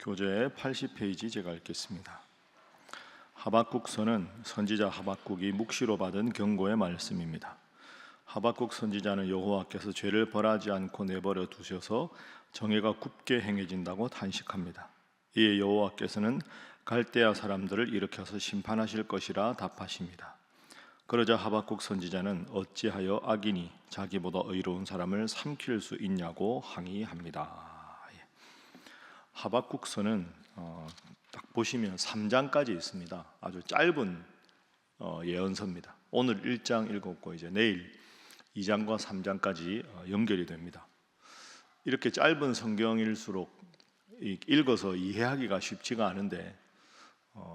교재 80페이지 제가 읽겠습니다. 하박국서는 선지자 하박국이 묵시로 받은 경고의 말씀입니다. 하박국 선지자는 여호와께서 죄를 벌하지 않고 내버려 두셔서 정의가 굽게 행해진다고 탄식합니다. 이에 여호와께서는 갈대아 사람들을 일으켜서 심판하실 것이라 답하십니다. 그러자 하박국 선지자는 어찌하여 악인이 자기보다 의로운 사람을 삼킬 수 있냐고 항의합니다. 하박국서는 딱 보시면 3장까지 있습니다. 아주 짧은 예언서입니다. 오늘 1장 읽었고 이제 내일 2장과 3장까지 연결이 됩니다. 이렇게 짧은 성경일수록 읽어서 이해하기가 쉽지가 않은데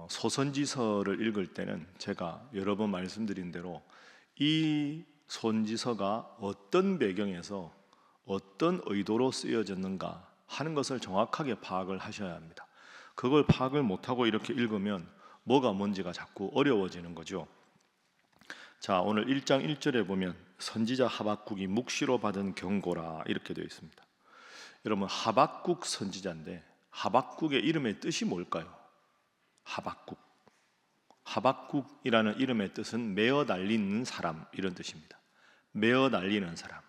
소선지서를 읽을 때는 제가 여러 번 말씀드린 대로 이 선지서가 어떤 배경에서 어떤 의도로 쓰여졌는가 하는 것을 정확하게 파악을 하셔야 합니다. 그걸 파악을 못하고 이렇게 읽으면 뭐가 뭔지가 자꾸 어려워지는 거죠. 자, 오늘 1장 1절에 보면 선지자 하박국이 묵시로 받은 경고라 이렇게 되어 있습니다. 여러분, 하박국 선지자인데 하박국의 이름의 뜻이 뭘까요? 하박국. 하박국이라는 이름의 뜻은 메어 달리는 사람 이런 뜻입니다. 메어 달리는 사람.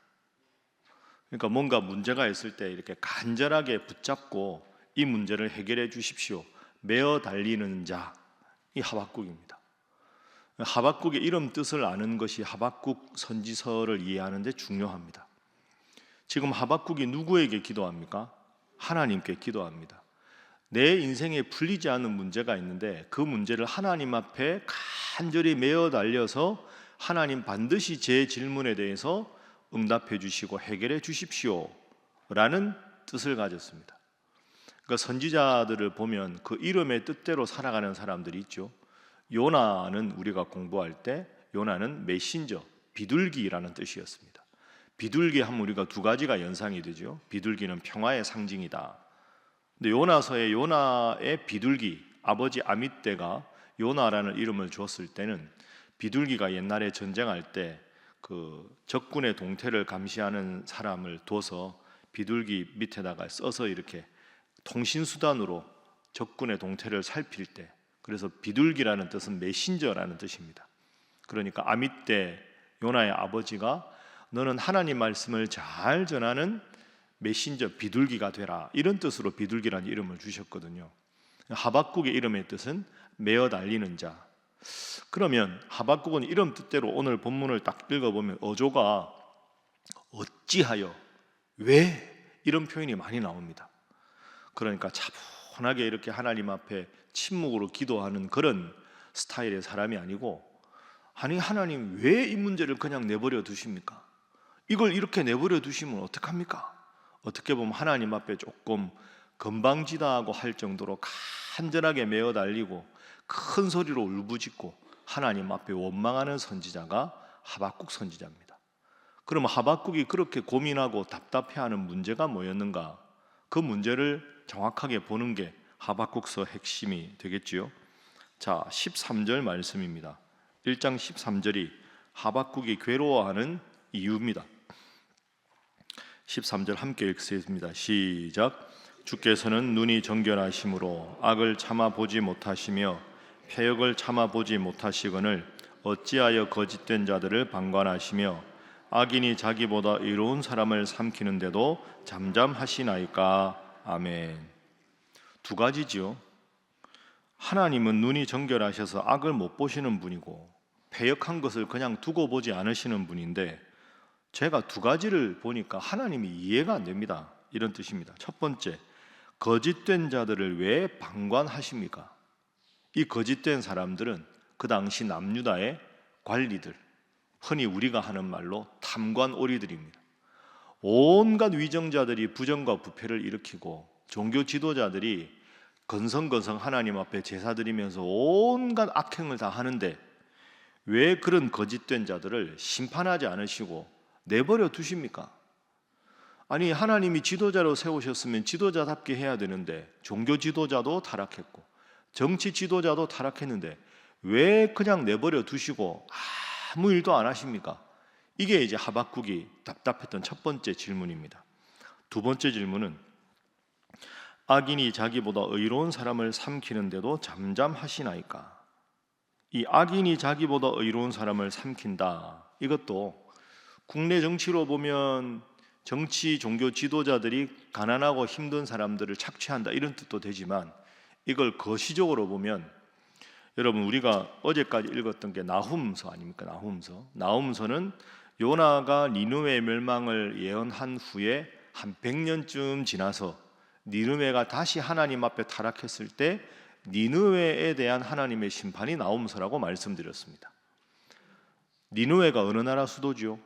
그러니까 뭔가 문제가 있을 때 이렇게 간절하게 붙잡고 이 문제를 해결해 주십시오. 메어 달리는 자, 이 하박국입니다. 하박국의 이름 뜻을 아는 것이 하박국 선지서를 이해하는 데 중요합니다. 지금 하박국이 누구에게 기도합니까? 하나님께 기도합니다. 내 인생에 풀리지 않는 문제가 있는데 그 문제를 하나님 앞에 간절히 메어 달려서 하나님 반드시 제 질문에 대해서 응답해 주시고 해결해 주십시오 라는 뜻을 가졌습니다. 그러니까 선지자들을 보면 그 이름의 뜻대로 살아가는 사람들이 있죠. 요나는 우리가 공부할 때 요나는 메신저, 비둘기라는 뜻이었습니다. 비둘기 하면 우리가 두 가지가 연상이 되죠. 비둘기는 평화의 상징이다. 근데 요나서의 요나의 비둘기, 아버지 아밋떼가 요나라는 이름을 주었을 때는 비둘기가 옛날에 전쟁할 때 그 적군의 동태를 감시하는 사람을 둬서 비둘기 밑에다가 써서 이렇게 통신수단으로 적군의 동태를 살필 때, 그래서 비둘기라는 뜻은 메신저라는 뜻입니다. 그러니까 아밋떼 요나의 아버지가 너는 하나님 말씀을 잘 전하는 메신저 비둘기가 되라 이런 뜻으로 비둘기라는 이름을 주셨거든요. 하박국의 이름의 뜻은 메어 달리는 자. 그러면 하박국은 이름 뜻대로 오늘 본문을 딱 읽어보면 어조가 어찌하여, 왜 이런 표현이 많이 나옵니다. 그러니까 차분하게 이렇게 하나님 앞에 침묵으로 기도하는 그런 스타일의 사람이 아니고, 아니 하나님 왜 이 문제를 그냥 내버려 두십니까? 이걸 이렇게 내버려 두시면 어떡합니까? 어떻게 보면 하나님 앞에 조금 건방지다고 할 정도로 간절하게 메어 달리고 큰 소리로 울부짖고 하나님 앞에 원망하는 선지자가 하박국 선지자입니다. 그럼 하박국이 그렇게 고민하고 답답해하는 문제가 뭐였는가? 그 문제를 정확하게 보는 게 하박국서 핵심이 되겠지요. 자, 13절 말씀입니다. 1장 13절이 하박국이 괴로워하는 이유입니다. 13절 함께 읽겠습니다. 시작. 주께서는 눈이 정결하심으로 악을 참아 보지 못하시며 패역을 참아 보지 못하시거늘 어찌하여 거짓된 자들을 방관하시며 악인이 자기보다 의로운 사람을 삼키는데도 잠잠하시나이까. 아멘. 두 가지지요. 하나님은 눈이 정결하셔서 악을 못 보시는 분이고 패역한 것을 그냥 두고 보지 않으시는 분인데, 제가 두 가지를 보니까 하나님이 이해가 안 됩니다. 이런 뜻입니다. 첫 번째, 거짓된 자들을 왜 방관하십니까? 이 거짓된 사람들은 그 당시 남유다의 관리들, 흔히 우리가 하는 말로 탐관오리들입니다. 온갖 위정자들이 부정과 부패를 일으키고 종교 지도자들이 건성건성 하나님 앞에 제사 드리면서 온갖 악행을 다 하는데 왜 그런 거짓된 자들을 심판하지 않으시고 내버려 두십니까? 아니 하나님이 지도자로 세우셨으면 지도자답게 해야 되는데 종교 지도자도 타락했고 정치 지도자도 타락했는데 왜 그냥 내버려 두시고 아무 일도 안 하십니까? 이게 이제 하박국이 답답했던 첫 번째 질문입니다. 두 번째 질문은 악인이 자기보다 의로운 사람을 삼키는데도 잠잠하시나이까. 이 악인이 자기보다 의로운 사람을 삼킨다, 이것도 국내 정치로 보면 정치 종교 지도자들이 가난하고 힘든 사람들을 착취한다, 이런 뜻도 되지만, 이걸 거시적으로 보면 여러분, 우리가 어제까지 읽었던 게 나훔서 아닙니까? 나훔서는 요나가 니느웨 멸망을 예언한 후에 한 100년쯤 지나서 니느웨가 다시 하나님 앞에 타락했을 때 니느웨에 대한 하나님의 심판이 나훔서라고 말씀드렸습니다. 니느웨가 어느 나라 수도죠?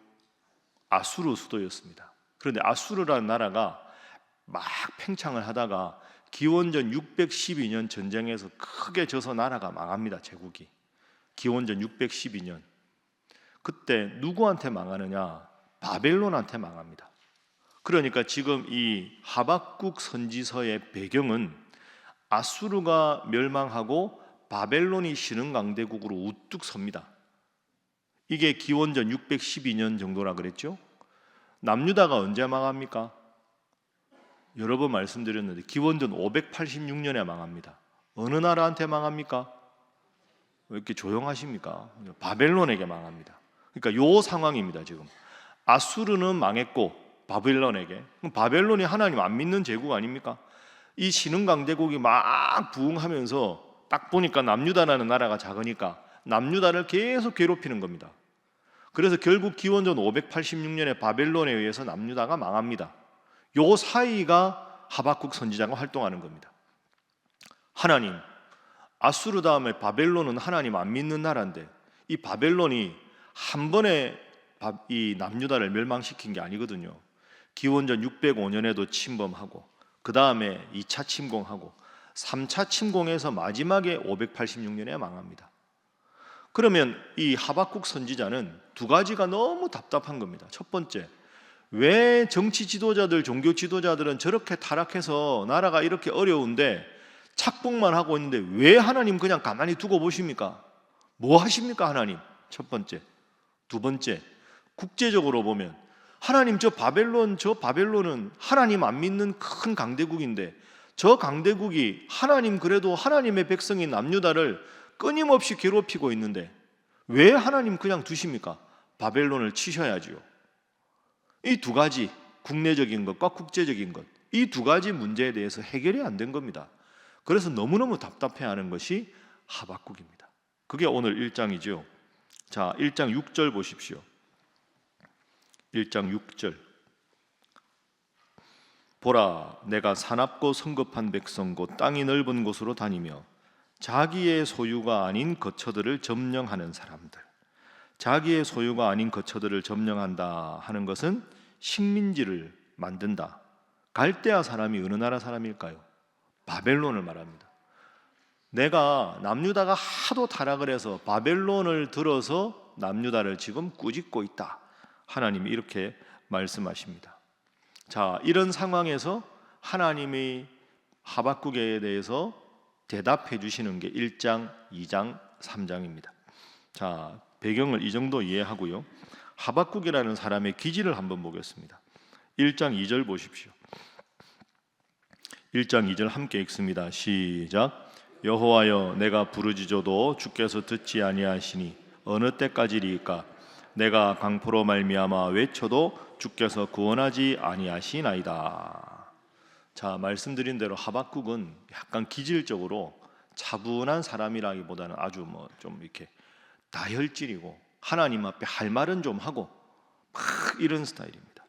아수르 수도였습니다. 그런데 아수르라는 나라가 막 팽창을 하다가 기원전 612년 전쟁에서 크게 져서 나라가 망합니다. 제국이 기원전 612년. 그때 누구한테 망하느냐? 바벨론한테 망합니다. 그러니까 지금 이 하박국 선지서의 배경은 아수르가 멸망하고 바벨론이 신흥강대국으로 우뚝 섭니다. 이게 기원전 612년 정도라 그랬죠. 남유다가 언제 망합니까? 여러 번 말씀드렸는데 기원전 586년에 망합니다. 어느 나라한테 망합니까? 왜 이렇게 조용하십니까? 바벨론에게 망합니다. 그러니까 요 상황입니다. 지금 아수르는 망했고 바벨론에게. 그럼 바벨론이 하나님 안 믿는 제국 아닙니까? 이 신흥강대국이 막 부흥하면서 딱 보니까 남유다라는 나라가 작으니까 남유다를 계속 괴롭히는 겁니다. 그래서 결국 기원전 586년에 바벨론에 의해서 남유다가 망합니다. 요 사이가 하박국 선지자가 활동하는 겁니다. 하나님, 아수르 다음에 바벨론은 하나님 안 믿는 나라인데 이 바벨론이 한 번에 이 남유다를 멸망시킨 게 아니거든요. 기원전 605년에도 침범하고 그 다음에 2차 침공하고 3차 침공해서 마지막에 586년에 망합니다. 그러면 이 하박국 선지자는 두 가지가 너무 답답한 겁니다. 첫 번째, 왜 정치 지도자들, 종교 지도자들은 저렇게 타락해서 나라가 이렇게 어려운데 착복만 하고 있는데 왜 하나님 그냥 가만히 두고 보십니까? 뭐 하십니까 하나님? 첫 번째. 두 번째, 국제적으로 보면 하나님 저 바벨론은 하나님 안 믿는 큰 강대국인데 저 강대국이 하나님 그래도 하나님의 백성인 남유다를 끊임없이 괴롭히고 있는데 왜 하나님 그냥 두십니까? 바벨론을 치셔야지요. 이 두 가지, 국내적인 것과 국제적인 것, 이 두 가지 문제에 대해서 해결이 안 된 겁니다. 그래서 너무너무 답답해하는 것이 하박국입니다. 그게 오늘 1장이죠. 자, 1장 6절 보십시오. 1장 6절. 보라, 내가 사납고 성급한 백성 곧 땅이 넓은 곳으로 다니며 자기의 소유가 아닌 거처들을 점령하는 사람들. 자기의 소유가 아닌 거처들을 점령한다 하는 것은 식민지를 만든다. 갈대아 사람이 어느 나라 사람일까요? 바벨론을 말합니다. 내가 남유다가 하도 타락을 해서 바벨론을 들어서 남유다를 지금 꾸짖고 있다. 하나님이 이렇게 말씀하십니다. 자, 이런 상황에서 하나님이 하박국에 대해서 대답해 주시는 게 1장, 2장, 3장입니다. 자, 배경을 이 정도 이해하고요. 하박국이라는 사람의 기질을 한번 보겠습니다. 1장 2절 보십시오. 1장 2절 함께 읽습니다. 시작. 여호와여, 내가 부르짖어도 주께서 듣지 아니하시니 어느 때까지리이까? 내가 강포로 말미암아 외쳐도 주께서 구원하지 아니하시나이다. 자, 말씀드린 대로 하박국은 약간 기질적으로 차분한 사람이라기보다는 아주 좀 이렇게 다혈질이고 하나님 앞에 할 말은 좀 하고 막 이런 스타일입니다.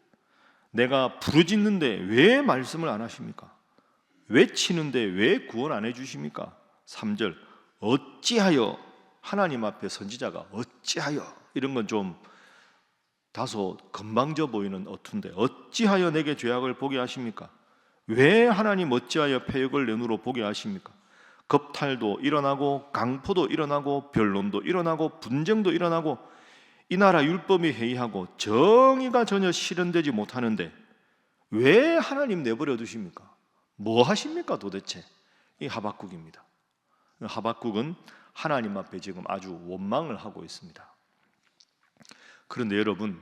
내가 부르짖는데 왜 말씀을 안 하십니까? 외치는데 왜 구원 안 해주십니까? 3절. 어찌하여, 하나님 앞에 선지자가 어찌하여, 이런 건 좀 다소 건방져 보이는 어투인데 어찌하여 내게 죄악을 보게 하십니까? 왜 하나님 어찌하여 패역을 내 눈으로 보게 하십니까? 겁탈도 일어나고 강포도 일어나고 변론도 일어나고 분쟁도 일어나고 이 나라 율법이 해이하고 정의가 전혀 실현되지 못하는데 왜 하나님 내버려 두십니까? 뭐 하십니까 도대체? 이 하박국입니다. 하박국은 하나님 앞에 지금 아주 원망을 하고 있습니다. 그런데 여러분,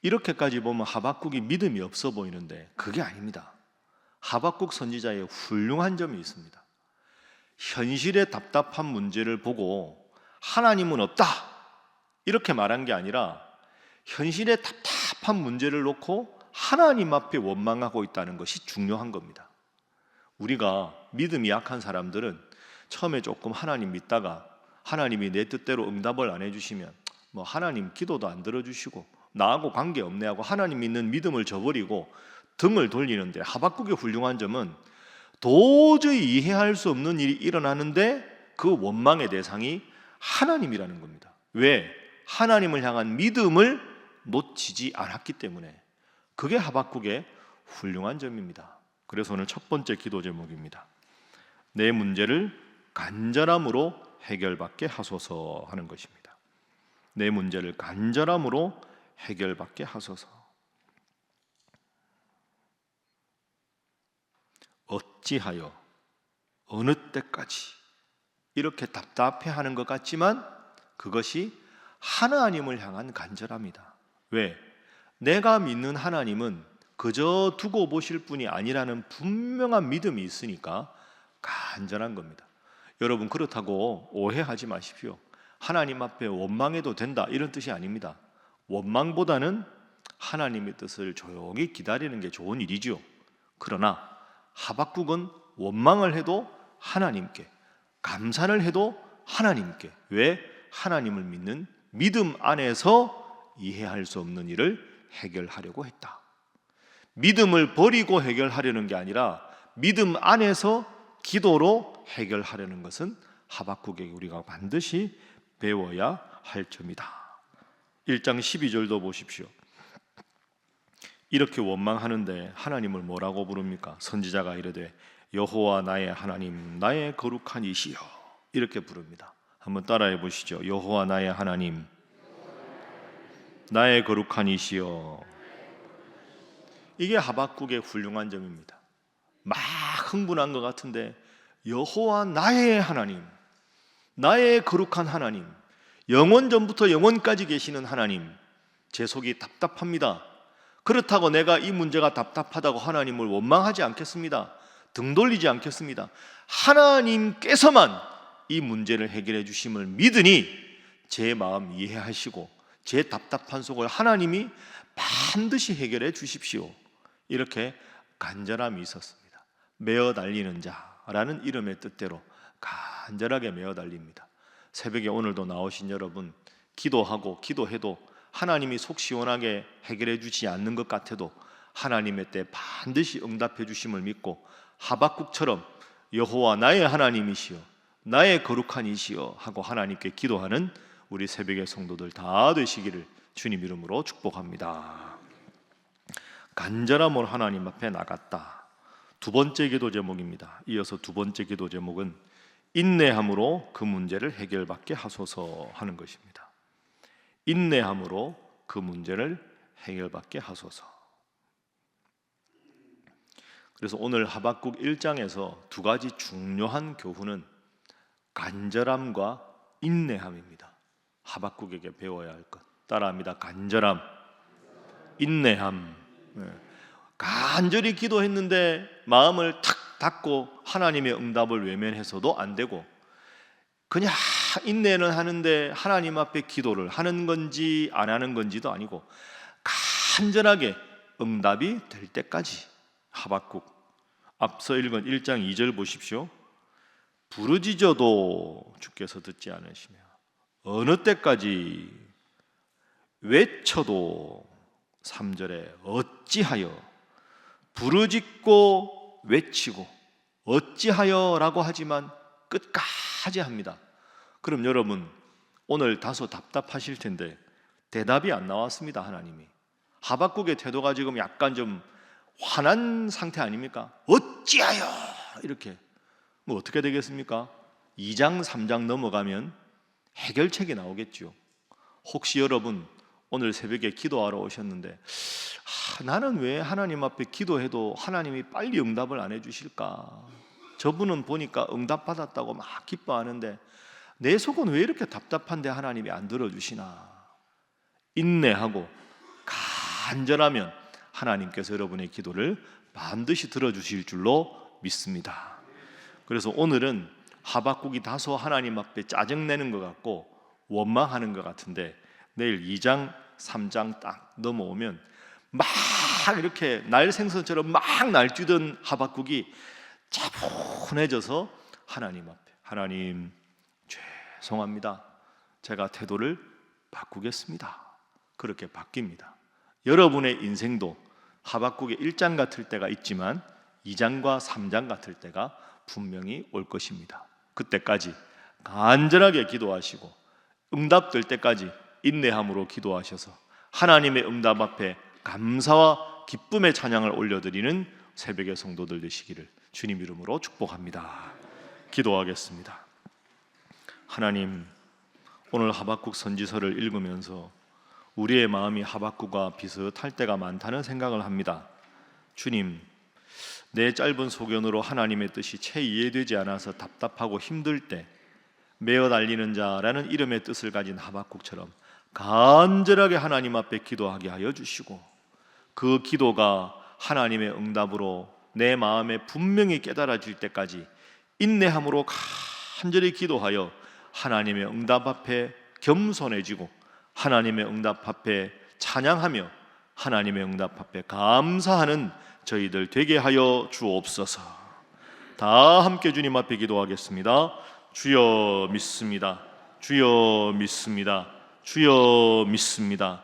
이렇게까지 보면 하박국이 믿음이 없어 보이는데 그게 아닙니다. 하박국 선지자의 훌륭한 점이 있습니다. 현실의 답답한 문제를 보고 하나님은 없다 이렇게 말한 게 아니라 현실의 답답한 문제를 놓고 하나님 앞에 원망하고 있다는 것이 중요한 겁니다. 우리가 믿음이 약한 사람들은 처음에 조금 하나님 믿다가 하나님이 내 뜻대로 응답을 안 해주시면 하나님 기도도 안 들어주시고 나하고 관계없네 하고 하나님 믿는 믿음을 저버리고 등을 돌리는데, 하박국의 훌륭한 점은 도저히 이해할 수 없는 일이 일어나는데 그 원망의 대상이 하나님이라는 겁니다. 왜? 하나님을 향한 믿음을 놓치지 않았기 때문에. 그게 하박국의 훌륭한 점입니다. 그래서 오늘 첫 번째 기도 제목입니다. 내 문제를 간절함으로 해결받게 하소서 하는 것입니다. 내 문제를 간절함으로 해결받게 하소서. 어찌하여 어느 때까지 이렇게 답답해하는 것 같지만 그것이 하나님을 향한 간절함이다. 왜? 내가 믿는 하나님은 그저 두고 보실 분이 아니라는 분명한 믿음이 있으니까 간절한 겁니다. 여러분, 그렇다고 오해하지 마십시오. 하나님 앞에 원망해도 된다 이런 뜻이 아닙니다. 원망보다는 하나님의 뜻을 조용히 기다리는 게 좋은 일이죠. 그러나 하박국은 원망을 해도 하나님께, 감사를 해도 하나님께. 왜? 하나님을 믿는 믿음 안에서 이해할 수 없는 일을 해결하려고 했다. 믿음을 버리고 해결하려는 게 아니라 믿음 안에서 기도로 해결하려는 것은 하박국에게 우리가 반드시 배워야 할 점이다. 1장 12절도 보십시오. 이렇게 원망하는데 하나님을 뭐라고 부릅니까? 선지자가 이르되 여호와 나의 하나님, 나의 거룩한 이시여, 이렇게 부릅니다. 한번 따라해 보시죠. 여호와 나의 하나님, 나의 거룩한 이시여. 이게 하박국의 훌륭한 점입니다. 막 흥분한 것 같은데 여호와 나의 하나님, 나의 거룩한 하나님, 영원 전부터 영원까지 계시는 하나님, 제 속이 답답합니다. 그렇다고 내가 이 문제가 답답하다고 하나님을 원망하지 않겠습니다. 등 돌리지 않겠습니다. 하나님께서만 이 문제를 해결해 주심을 믿으니 제 마음 이해하시고 제 답답한 속을 하나님이 반드시 해결해 주십시오. 이렇게 간절함이 있었습니다. 메어 달리는 자라는 이름의 뜻대로 간절하게 메어 달립니다. 새벽에 오늘도 나오신 여러분, 기도하고 기도해도 하나님이 속 시원하게 해결해 주지 않는 것 같아도 하나님의 때 반드시 응답해 주심을 믿고 하박국처럼 여호와 나의 하나님이시여, 나의 거룩한 이시여 하고 하나님께 기도하는 우리 새벽의 성도들 다 되시기를 주님 이름으로 축복합니다. 간절함으로 하나님 앞에 나갔다. 두 번째 기도 제목입니다. 이어서 두 번째 기도 제목은 인내함으로 그 문제를 해결받게 하소서 하는 것입니다. 인내함으로 그 문제를 해결받게 하소서. 그래서 오늘 하박국 1장에서 두 가지 중요한 교훈은 간절함과 인내함입니다. 하박국에게 배워야 할 것. 따라합니다. 간절함, 인내함. 간절히 기도했는데 마음을 탁 닫고 하나님의 응답을 외면해서도 안 되고, 그냥 인내는 하는데 하나님 앞에 기도를 하는 건지 안 하는 건지도 아니고 간절하게 응답이 될 때까지. 하박국 앞서 읽은 1장 2절 보십시오. 부르짖어도 주께서 듣지 않으시며 어느 때까지 외쳐도, 3절에 어찌하여, 부르짖고 외치고 어찌하여라고 하지만 끝까지 합니다. 그럼 여러분, 오늘 다소 답답하실 텐데 대답이 안 나왔습니다. 하나님이. 하박국의 태도가 지금 약간 좀 화난 상태 아닙니까? 어찌하여 이렇게. 어떻게 되겠습니까? 2장 3장 넘어가면 해결책이 나오겠죠. 혹시 여러분 오늘 새벽에 기도하러 오셨는데 나는 왜 하나님 앞에 기도해도 하나님이 빨리 응답을 안 해주실까? 저분은 보니까 응답받았다고 막 기뻐하는데 내 속은 왜 이렇게 답답한데 하나님이 안 들어주시나? 인내하고 간절하면 하나님께서 여러분의 기도를 반드시 들어주실 줄로 믿습니다. 그래서 오늘은 하박국이 다소 하나님 앞에 짜증내는 것 같고 원망하는 것 같은데, 내일 2장 3장 딱 넘어오면 막 이렇게 날생선처럼 막 날뛰던 하박국이 차분해져서 하나님 앞에, 하나님 죄송합니다, 제가 태도를 바꾸겠습니다, 그렇게 바뀝니다. 여러분의 인생도 하박국의 1장 같을 때가 있지만 2장과 3장 같을 때가 분명히 올 것입니다. 그때까지 간절하게 기도하시고 응답될 때까지 인내함으로 기도하셔서 하나님의 응답 앞에 감사와 기쁨의 찬양을 올려드리는 새벽의 성도들 되시기를 주님 이름으로 축복합니다. 기도하겠습니다. 하나님, 오늘 하박국 선지서를 읽으면서 우리의 마음이 하박국과 비슷할 때가 많다는 생각을 합니다. 주님, 내 짧은 소견으로 하나님의 뜻이 채 이해되지 않아서 답답하고 힘들 때 메어 달리는 자라는 이름의 뜻을 가진 하박국처럼 간절하게 하나님 앞에 기도하게 하여 주시고, 그 기도가 하나님의 응답으로 내 마음에 분명히 깨달아질 때까지 인내함으로 간절히 기도하여 하나님의 응답 앞에 겸손해지고 하나님의 응답 앞에 찬양하며 하나님의 응답 앞에 감사하는 저희들 되게 하여 주옵소서. 다 함께 주님 앞에 기도하겠습니다. 주여 믿습니다. 주여 믿습니다. 주여 믿습니다.